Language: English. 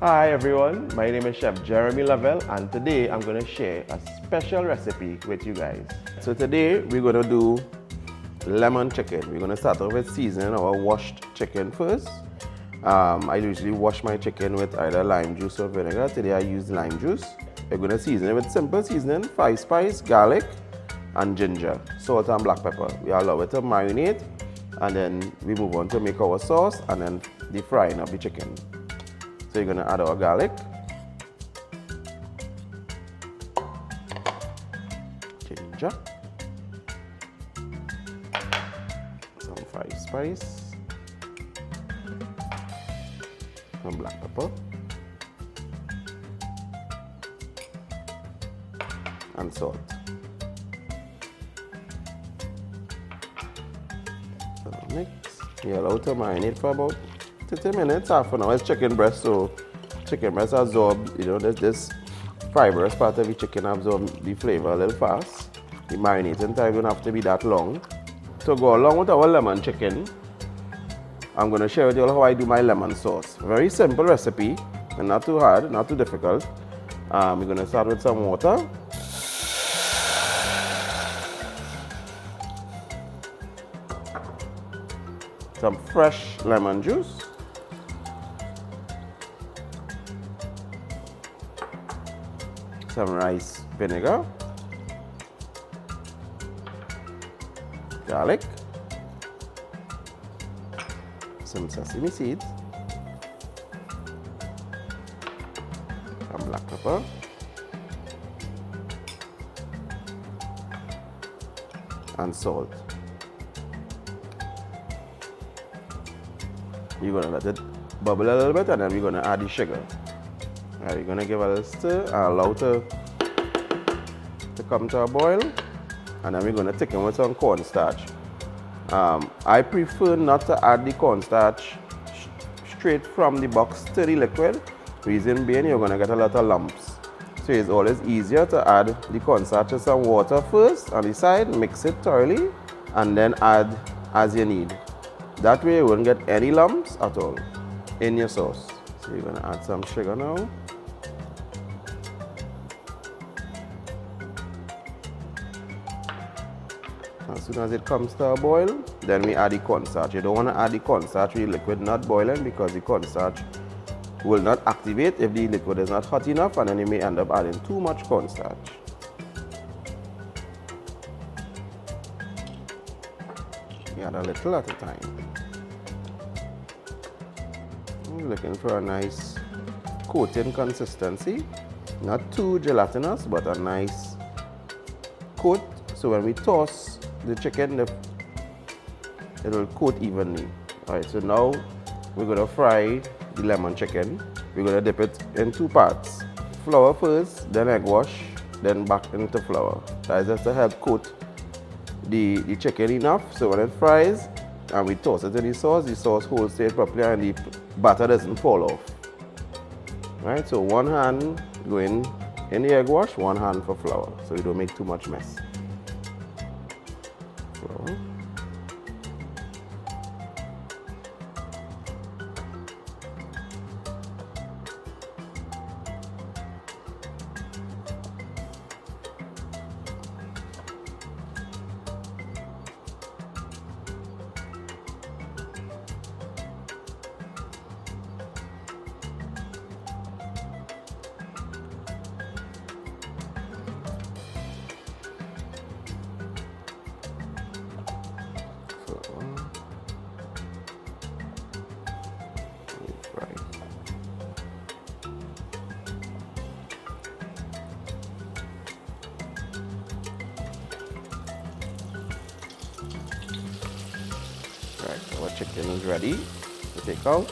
Hi everyone, my name is Chef Jeremy Lovell and today I'm going to share a special recipe with you guys. So today we're going to do lemon chicken. We're going to start off with seasoning our washed chicken first. I usually wash my chicken with either lime juice or vinegar. Today I use lime juice. We're going to season it with simple seasoning, 5 spice, garlic and ginger, salt and black pepper. We allow it to marinate and then we move on to make our sauce and then the frying of the chicken. So you're going to add our garlic, ginger, some 5 spice, some black pepper, and salt. So mix. You allow it to marinate for about 30 minutes, half an hour. It's chicken breast, so chicken breast absorb, this fibrous part of the chicken absorb the flavor a little fast. The marinating time don't have to be that long. To go along with our lemon chicken, I'm going to share with you how I do my lemon sauce. Very simple recipe and not too hard, not too difficult. We're going to start with some water. Some fresh lemon juice. Some rice vinegar, garlic, some sesame seeds, some black pepper, and salt. You're going to let it bubble a little bit and then we're going to add the sugar. Right, we're going to give a little stir and allow it to come to a boil, and then we're going to thicken with some cornstarch. I prefer not to add the cornstarch straight from the box to the liquid. Reason being, you're going to get a lot of lumps. So it's always easier to add the cornstarch to some water first on the side, mix it thoroughly, and then add as you need. That way you won't get any lumps at all in your sauce. So you're going to add some sugar now. As soon as it comes to a boil, then we add the cornstarch. You don't want to add the cornstarch with the liquid not boiling because the cornstarch will not activate if the liquid is not hot enough, and then you may end up adding too much cornstarch. You add a little at a time. I'm looking for a nice coating consistency. Not too gelatinous, but a nice coat. So when we toss the chicken, it will coat evenly. Alright, so now we're going to fry the lemon chicken. We're going to dip it in 2 parts. Flour first, then egg wash, then back into flour. That is just to help coat the chicken enough so when it fries and we toss it in the sauce holds it properly and the batter doesn't fall off. Right, so one hand going in the egg wash, one hand for flour, so you don't make too much mess. Flour. Right, our chicken is ready to take out.